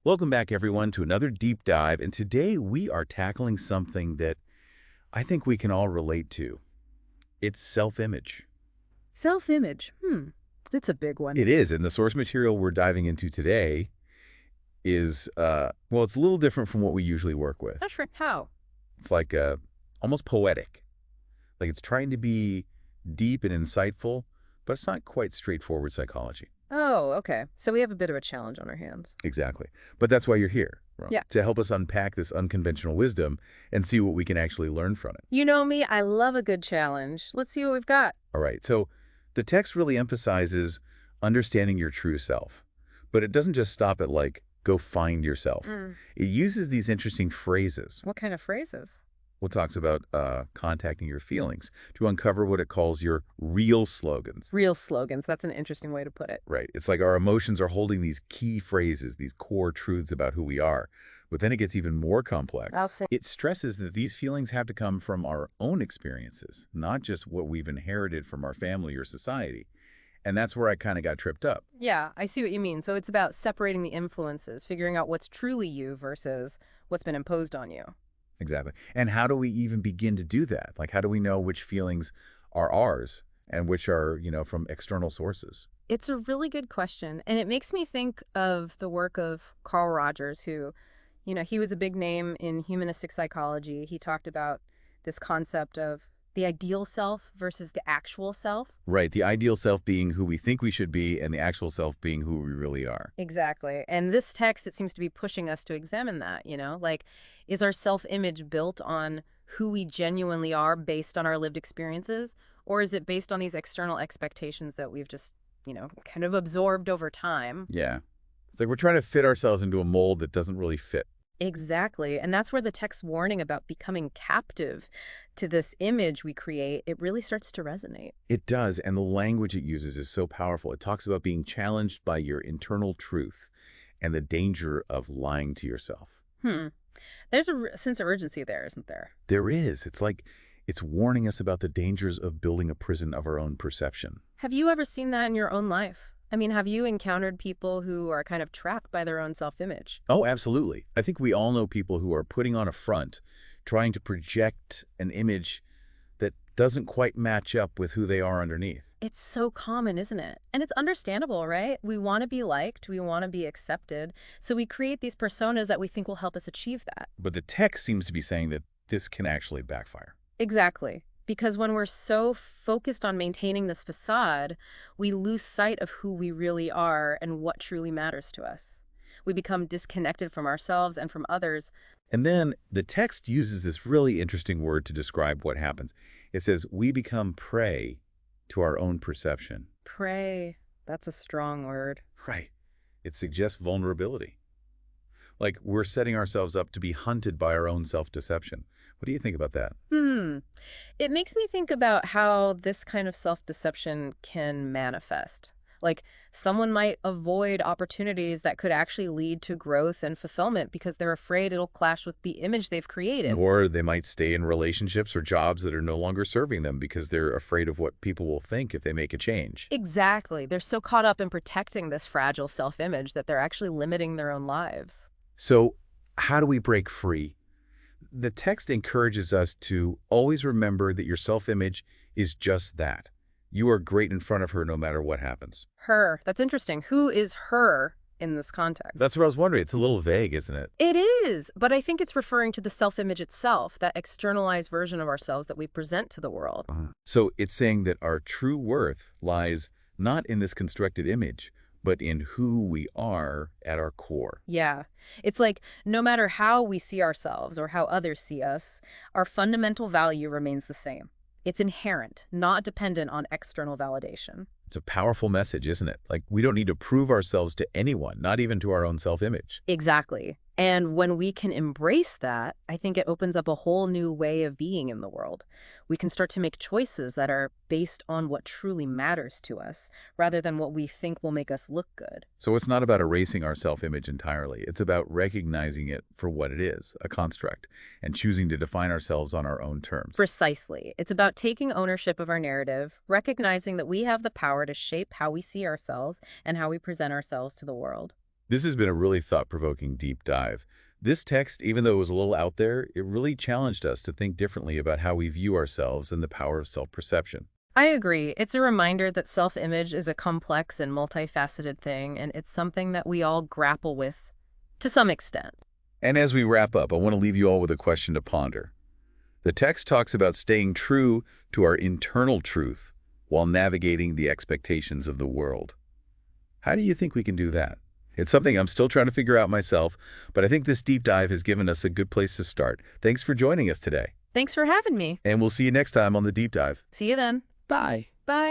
Welcome back, everyone, to another deep dive. And today we are tackling something that I think we can all relate to. It's self-image. Self-image. It's a big one. It is. And the source material we're diving into today is, well, it's a little different from what we usually work with. That's right. How? It's like almost poetic. Like it's trying to be deep and insightful, but it's not quite straightforward psychology. Oh, okay. So we have a bit of a challenge on our hands. Exactly. But that's why you're here, Yeah. to help us unpack this unconventional wisdom and see what we can actually learn from it. You know me, I love a good challenge. Let's see what we've got. All right, so the text really emphasizes understanding your true self, but it doesn't just stop at like, go find yourself. It uses these interesting phrases. What kind of phrases? What talks about contacting your feelings to uncover what it calls your real slogans. Real slogans. That's an interesting way to put it. Right. It's like our emotions are holding these key phrases, these core truths about who we are. But then it gets even more complex. I'll say. It stresses that these feelings have to come from our own experiences, not just what we've inherited from our family or society. And that's where I kind of got tripped up. Yeah, I see what you mean. So it's about separating the influences, figuring out what's truly you versus what's been imposed on you. Exactly. And how do we even begin to do that? Like, how do we know which feelings are ours and which are, from external sources? It's a really good question. And it makes me think of the work of Carl Rogers, who, he was a big name in humanistic psychology. He talked about this concept of the ideal self versus the actual self. Right. The ideal self being who we think we should be and the actual self being who we really are. Exactly. And this text, it seems to be pushing us to examine that, like, is our self-image built on who we genuinely are based on our lived experiences? Or is it based on these external expectations that we've just, kind of absorbed over time? Yeah. It's like we're trying to fit ourselves into a mold that doesn't really fit. Exactly. And that's where the text's warning about becoming captive to this image we create, it really starts to resonate. It does, and the language it uses is so powerful. It talks about being challenged by your internal truth and the danger of lying to yourself. There's a sense of urgency there, isn't there? There is. It's like it's warning us about the dangers of building a prison of our own perception. Have you ever seen that in your own life? I mean, have you encountered people who are kind of trapped by their own self-image? Oh, absolutely. I think we all know people who are putting on a front, trying to project an image that doesn't quite match up with who they are underneath. It's so common, isn't it? And it's understandable, right? We want to be liked, we want to be accepted, so we create these personas that we think will help us achieve that. But the text seems to be saying that this can actually backfire. Exactly. Because when we're so focused on maintaining this facade, we lose sight of who we really are and what truly matters to us. We become disconnected from ourselves and from others. And then the text uses this really interesting word to describe what happens. It says, we become prey to our own perception. Prey. That's a strong word. Right. It suggests vulnerability. Like we're setting ourselves up to be hunted by our own self-deception. What do you think about that? It makes me think about how this kind of self-deception can manifest. Like, someone might avoid opportunities that could actually lead to growth and fulfillment because they're afraid it'll clash with the image they've created. Or they might stay in relationships or jobs that are no longer serving them because they're afraid of what people will think if they make a change. Exactly. They're so caught up in protecting this fragile self-image that they're actually limiting their own lives. So how do we break free? The text encourages us to always remember that your self-image is just that. You are great in front of her no matter what happens. Her. That's interesting. Who is her in this context? That's what I was wondering. It's a little vague, isn't it? It is, but I think it's referring to the self-image itself, that externalized version of ourselves that we present to the world. So it's saying that our true worth lies not in this constructed image, but in who we are at our core. Yeah. It's like no matter how we see ourselves or how others see us, our fundamental value remains the same. It's inherent, not dependent on external validation. It's a powerful message, isn't it? Like we don't need to prove ourselves to anyone, not even to our own self-image. Exactly. And when we can embrace that, I think it opens up a whole new way of being in the world. We can start to make choices that are based on what truly matters to us, rather than what we think will make us look good. So it's not about erasing our self-image entirely. It's about recognizing it for what it is, a construct, and choosing to define ourselves on our own terms. Precisely. It's about taking ownership of our narrative, recognizing that we have the power to shape how we see ourselves and how we present ourselves to the world. This has been a really thought-provoking deep dive. This text, even though it was a little out there, it really challenged us to think differently about how we view ourselves and the power of self-perception. I agree. It's a reminder that self-image is a complex and multifaceted thing, and it's something that we all grapple with to some extent. And as we wrap up, I want to leave you all with a question to ponder. The text talks about staying true to our internal truth while navigating the expectations of the world. How do you think we can do that? It's something I'm still trying to figure out myself, but I think this deep dive has given us a good place to start. Thanks for joining us today. Thanks for having me. And we'll see you next time on the deep dive. See you then. Bye. Bye.